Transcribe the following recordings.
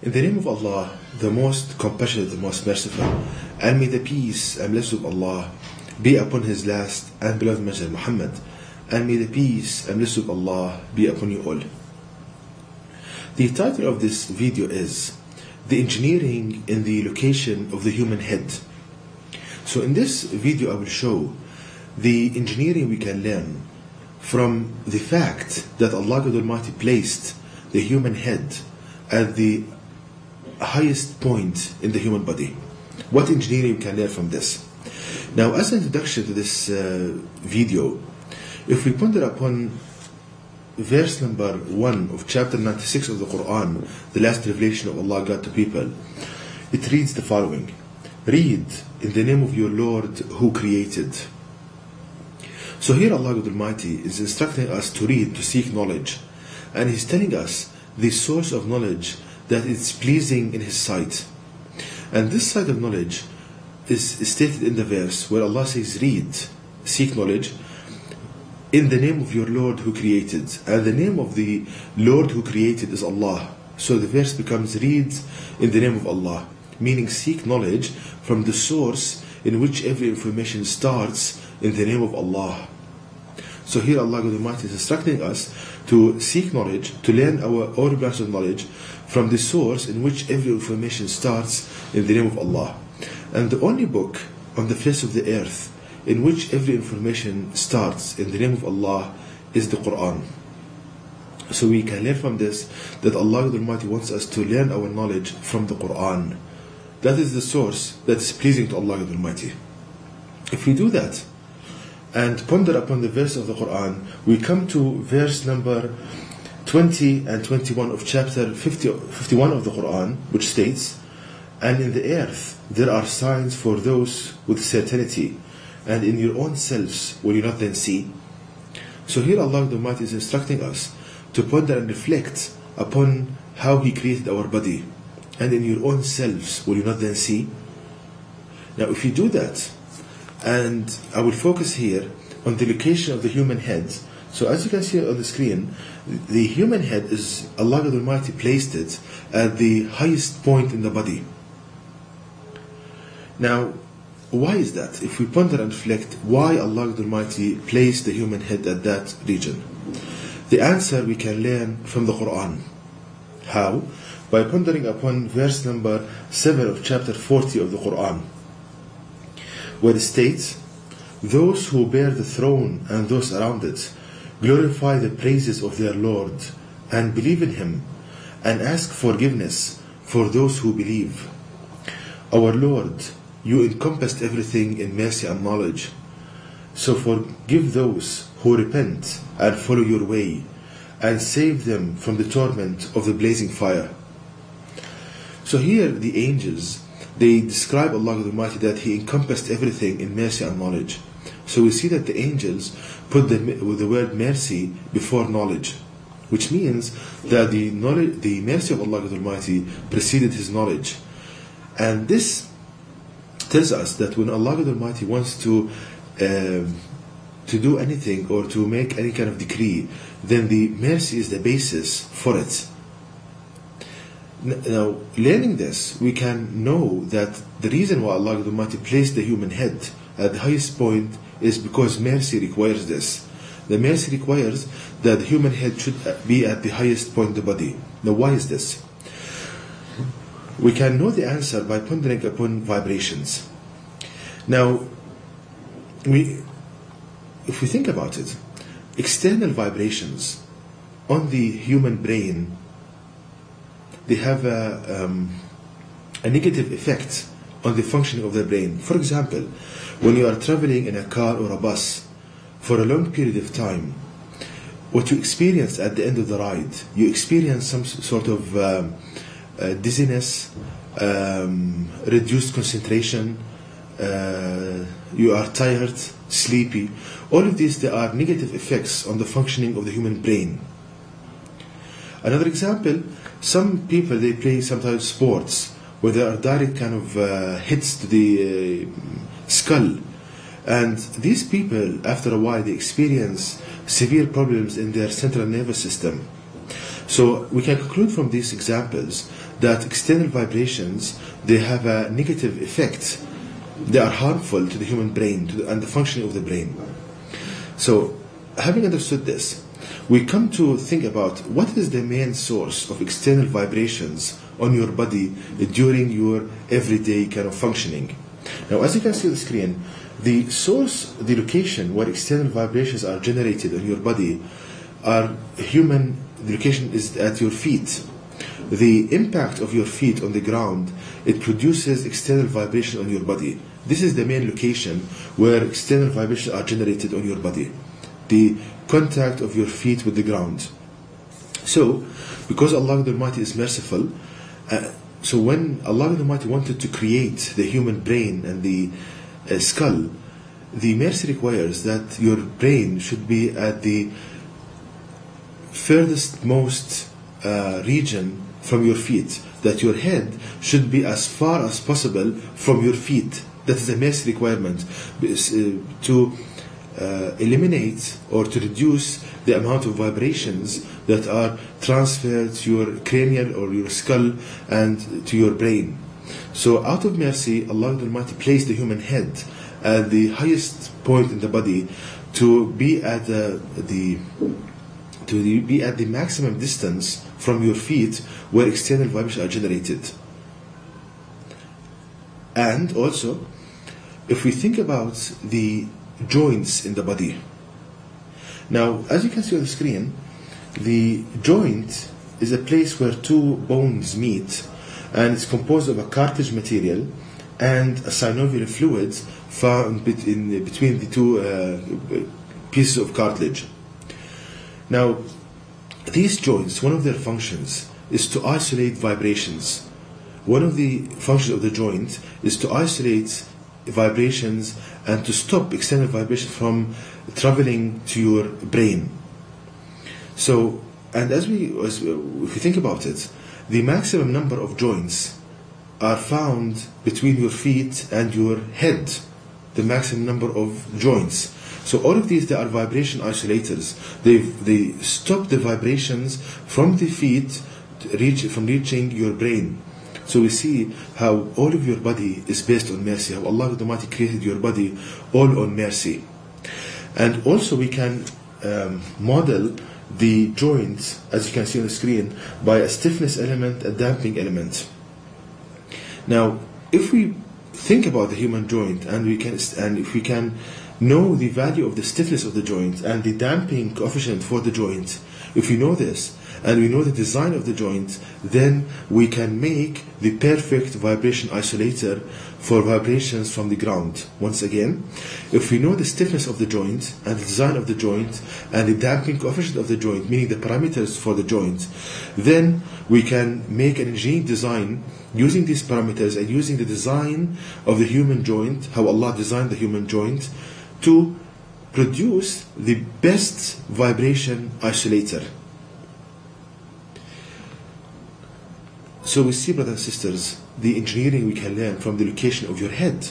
In the name of Allah, the most compassionate, the most merciful, and may the peace and blessings of Allah be upon His last and beloved Messenger Muhammad, and may the peace and blessings of Allah be upon you all. The title of this video is The Engineering in the Location of the Human Head. So in this video I will show the engineering we can learn from the fact that Allah God Almighty placed the human head at the highest point in the human body. What engineering we can learn from this? Now, as an introduction to this video, if we ponder upon verse number 1 of chapter 96 of the Quran, the last revelation of Allah God to people, it reads the following: Read in the name of your Lord who created. So here Allah God Almighty is instructing us to read, to seek knowledge, and He's telling us the source of knowledge that is pleasing in His sight. And this side of knowledge is stated in the verse where Allah says, read, seek knowledge, in the name of your Lord who created. And the name of the Lord who created is Allah. So the verse becomes, read in the name of Allah, meaning seek knowledge from the source in which every information starts, in the name of Allah. So here Allah God Almighty is instructing us to seek knowledge, to learn our own branch of knowledge from the source in which every information starts, in the name of Allah. And the only book on the face of the earth in which every information starts in the name of Allah is the Quran. So we can learn from this that Allah God Almighty wants us to learn our knowledge from the Quran. That is the source that is pleasing to Allah God Almighty. If we do that and ponder upon the verse of the Quran, we come to verse number 20 and 21 of chapter 51 of the Quran, which states, and in the earth there are signs for those with certainty, and in your own selves will you not then see? So here Allah the Almighty is instructing us to ponder and reflect upon how He created our body, and in your own selves will you not then see? Now if you do that, and I will focus here on the location of the human head. So as you can see on the screen, the human head is, Allah God Almighty placed it at the highest point in the body. Now, why is that? If we ponder and reflect, why Allah God Almighty placed the human head at that region? The answer we can learn from the Quran. How? By pondering upon verse number 7 of chapter 40 of the Quran, where it states, those who bear the throne and those around it glorify the praises of their Lord and believe in Him and ask forgiveness for those who believe. Our Lord, you encompassed everything in mercy and knowledge. So forgive those who repent and follow your way, and save them from the torment of the blazing fire. So here the angels, they describe Allah Almighty that He encompassed everything in mercy and knowledge. So we see that the angels put the word mercy before knowledge, which means that the mercy of Allah Almighty preceded His knowledge. And this tells us that when Allah Almighty wants to do anything or to make any kind of decree, then the mercy is the basis for it. Now, learning this, we can know that the reason why Allah Almighty placed the human head at the highest point is because mercy requires this. The mercy requires that the human head should be at the highest point of the body. Now, why is this? We can know the answer by pondering upon vibrations. Now, if we think about it, external vibrations on the human brain, they have a negative effect on the functioning of the brain. For example, when you are traveling in a car or a bus for a long period of time, what you experience at the end of the ride, you experience some sort of dizziness, reduced concentration, you are tired, sleepy. All of these, they are negative effects on the functioning of the human brain. Another example, some people, they play sometimes sports where there are direct kind of hits to the skull, and these people, after a while, they experience severe problems in their central nervous system. So we can conclude from these examples that external vibrations, they have a negative effect. They are harmful to the human brain and the functioning of the brain. So, having understood this, we come to think about what is the main source of external vibrations on your body during your everyday kind of functioning. Now, as you can see on the screen, the source, the location where external vibrations are generated on your body are human. The location is at your feet. The impact of your feet on the ground, it produces external vibration on your body. This is the main location where external vibrations are generated on your body. The contact of your feet with the ground. So, because Allah the Almighty is merciful, so when Allah the Almighty wanted to create the human brain and the skull, the mercy requires that your brain should be at the furthest most region from your feet, that your head should be as far as possible from your feet. That is a mercy requirement to eliminate or to reduce the amount of vibrations that are transferred to your cranial or your skull and to your brain. So out of mercy, Allah the Almighty placed the human head at the highest point in the body to be at the maximum distance from your feet where external vibrations are generated. And also, if we think about the joints in the body. Now, as you can see on the screen, the joint is a place where two bones meet, and it's composed of a cartilage material and a synovial fluid found between the two pieces of cartilage. Now, these joints, one of their functions is to isolate vibrations. One of the functions of the joint is to isolate vibrations and to stop external vibrations from traveling to your brain. So, and if you think about it, the maximum number of joints are found between your feet and your head. The maximum number of joints. So all of these, they are vibration isolators. They stop the vibrations from the feet from reaching your brain. So we see how all of your body is based on mercy, how Allah the Almighty created your body all on mercy. And also we can model the joints, as you can see on the screen, by a stiffness element, a damping element. Now, if we think about the human joint and if we can know the value of the stiffness of the joint and the damping coefficient for the joint, if we know this, and we know the design of the joint, then we can make the perfect vibration isolator for vibrations from the ground. Once again, if we know the stiffness of the joint and the design of the joint and the damping coefficient of the joint, meaning the parameters for the joint, then we can make an engineering design using these parameters and using the design of the human joint, how Allah designed the human joint, to produce the best vibration isolator. So we see, brothers and sisters, the engineering we can learn from the location of your head.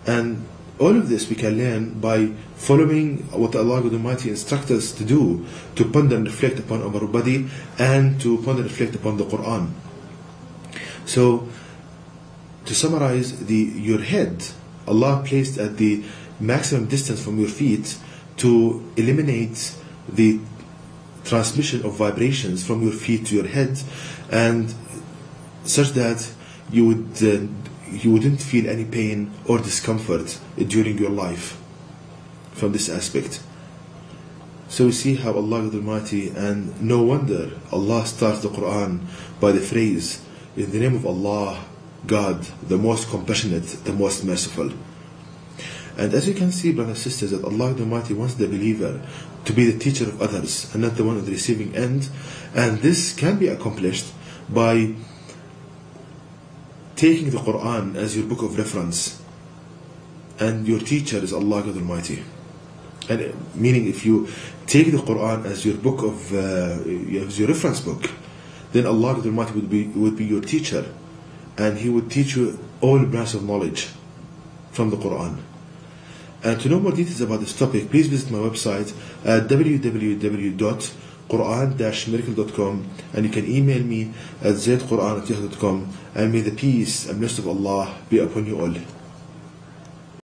And all of this we can learn by following what Allah the Almighty instructs us to do, to ponder and reflect upon our body and to ponder and reflect upon the Quran. So, to summarize, your head, Allah placed at the maximum distance from your feet to eliminate the transmission of vibrations from your feet to your head, and such that you wouldn't feel any pain or discomfort during your life from this aspect. So we see how Allah the Almighty, and no wonder Allah starts the Quran by the phrase, in the name of Allah, God, the most compassionate, the most merciful. And as you can see, brothers and sisters, that Allah the Almighty wants the believer to be the teacher of others and not the one on the receiving end. And this can be accomplished by taking the Quran as your book of reference, and your teacher is Allah God Almighty. And meaning, if you take the Quran as your book of as your reference book, then Allah God Almighty would be your teacher, and He would teach you all branches of knowledge from the Quran. And to know more details about this topic, please visit my website at www.quranstudy.com. quran-miracle.com, and you can email me at zaidquran@yahoo.com, and may the peace and blessings of Allah be upon you all.